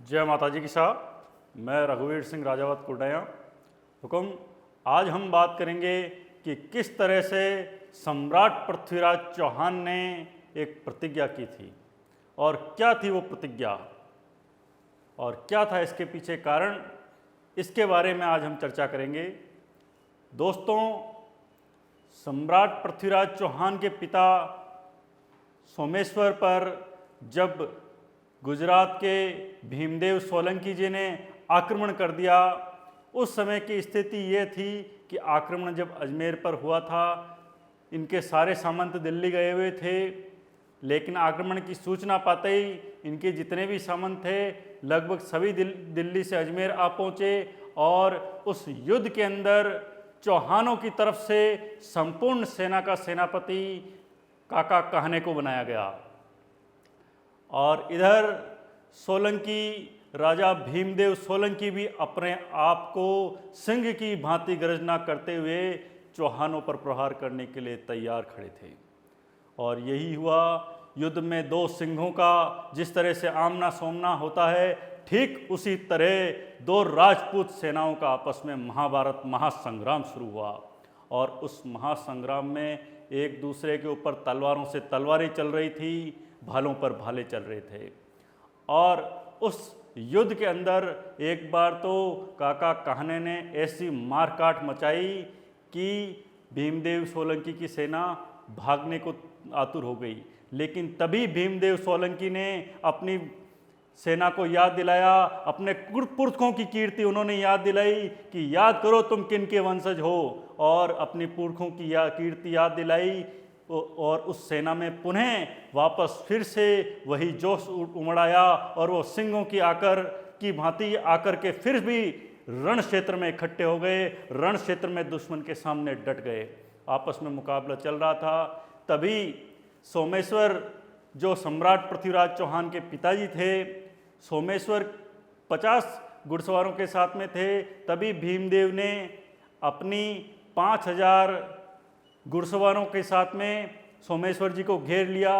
जय माता जी की साहब। मैं रघुवीर सिंह राजावत कुर्डया हुकुम। आज हम बात करेंगे कि किस तरह से सम्राट पृथ्वीराज चौहान ने एक प्रतिज्ञा की थी और क्या थी वो प्रतिज्ञा और क्या था इसके पीछे कारण, इसके बारे में आज हम चर्चा करेंगे। दोस्तों, सम्राट पृथ्वीराज चौहान के पिता सोमेश्वर पर जब गुजरात के भीमदेव सोलंकी जी ने आक्रमण कर दिया, उस समय की स्थिति ये थी कि आक्रमण जब अजमेर पर हुआ था, इनके सारे सामंत दिल्ली गए हुए थे, लेकिन आक्रमण की सूचना पाते ही इनके जितने भी सामंत थे लगभग सभी दिल्ली से अजमेर आ पहुँचे और उस युद्ध के अंदर चौहानों की तरफ से संपूर्ण सेना का सेनापति काका काहने को बनाया गया। और इधर सोलंकी राजा भीमदेव सोलंकी भी अपने आप को सिंह की भांति गर्जना करते हुए चौहानों पर प्रहार करने के लिए तैयार खड़े थे। और यही हुआ। युद्ध में दो सिंहों का जिस तरह से आमना सामना होता है, ठीक उसी तरह दो राजपूत सेनाओं का आपस में महाभारत महासंग्राम शुरू हुआ। और उस महासंग्राम में एक दूसरे के ऊपर तलवारों से तलवारें चल रही थी, भालों पर भाले चल रहे थे। और उस युद्ध के अंदर एक बार तो काका काहने ने ऐसी मारकाट मचाई कि भीमदेव सोलंकी की सेना भागने को आतुर हो गई। लेकिन तभी भीमदेव सोलंकी ने अपनी सेना को याद दिलाया, अपने पुरखों की कीर्ति उन्होंने याद दिलाई कि याद करो तुम किन के वंशज हो, और अपनी पुरखों की कीर्ति याद दिलाई। और उस सेना में पुनः वापस फिर से वही जोश उमड़ाया और वो सिंहों की भांति आकर के फिर भी रण क्षेत्र में इकट्ठे हो गए, रण क्षेत्र में दुश्मन के सामने डट गए। आपस में मुकाबला चल रहा था। तभी सोमेश्वर जो सम्राट पृथ्वीराज चौहान के पिताजी थे, सोमेश्वर 50 घुड़सवारों के साथ में थे। तभी भीमदेव ने अपनी 5000 घुड़सवारों के साथ में सोमेश्वर जी को घेर लिया।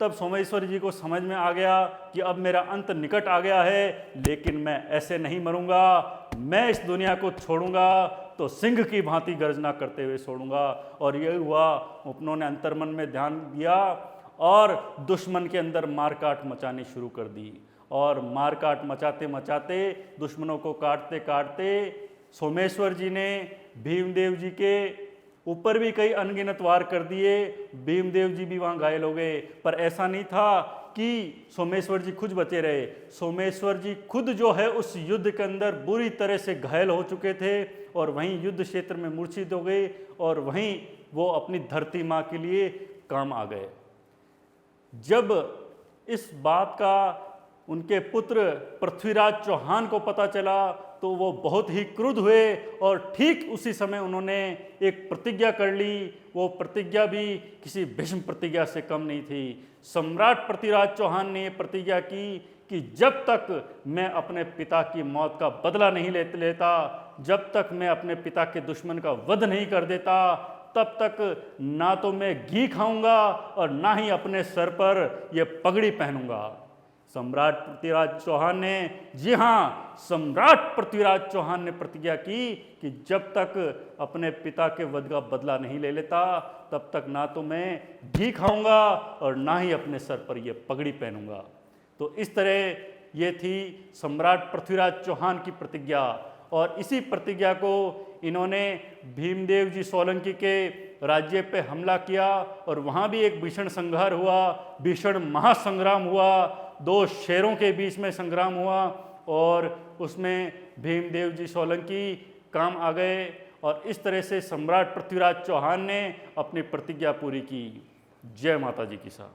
तब सोमेश्वर जी को समझ में आ गया कि अब मेरा अंत निकट आ गया है, लेकिन मैं ऐसे नहीं मरूंगा, मैं इस दुनिया को छोड़ूंगा तो सिंह की भांति गर्जना करते हुए छोड़ूंगा। और यही हुआ। उन्होंने अंतर्मन में ध्यान दिया और दुश्मन के अंदर मारकाट मचानी शुरू कर दी। और मारकाट मचाते मचाते दुश्मनों को काटते काटते सोमेश्वर जी ने भीमदेव जी के ऊपर भी कई अनगिनत वार कर दिए। भीमदेव जी भी वहाँ घायल हो गए। पर ऐसा नहीं था कि सोमेश्वर जी खुद बचे रहे। सोमेश्वर जी खुद जो है उस युद्ध के अंदर बुरी तरह से घायल हो चुके थे और वहीं युद्ध क्षेत्र में मूर्छित हो गए और वहीं वो अपनी धरती माँ के लिए काम आ गए। जब इस बात का उनके पुत्र पृथ्वीराज चौहान को पता चला तो वो बहुत ही क्रुद्ध हुए और ठीक उसी समय उन्होंने एक प्रतिज्ञा कर ली। वो प्रतिज्ञा भी किसी भीष्म प्रतिज्ञा से कम नहीं थी। सम्राट पृथ्वीराज चौहान ने प्रतिज्ञा की कि जब तक मैं अपने पिता की मौत का बदला नहीं लेता, जब तक मैं अपने पिता के दुश्मन का वध नहीं कर देता, तब तक ना तो मैं घी खाऊंगा और ना ही अपने सर पर यह पगड़ी पहनूंगा। सम्राट पृथ्वीराज चौहान ने, जी हाँ, सम्राट पृथ्वीराज चौहान ने प्रतिज्ञा की कि जब तक अपने पिता के वध का बदला नहीं ले लेता, तब तक ना तो मैं घी खाऊंगा और ना ही अपने सर पर यह पगड़ी पहनूंगा। तो इस तरह ये थी सम्राट पृथ्वीराज चौहान की प्रतिज्ञा। और इसी प्रतिज्ञा को इन्होंने भीमदेव जी सोलंकी के राज्य पे हमला किया और वहाँ भी एक भीषण संघार हुआ, भीषण महासंग्राम हुआ। दो शेरों के बीच में संग्राम हुआ और उसमें भीमदेव जी सोलंकी काम आ गए। और इस तरह से सम्राट पृथ्वीराज चौहान ने अपनी प्रतिज्ञा पूरी की। जय माता जी की साहब।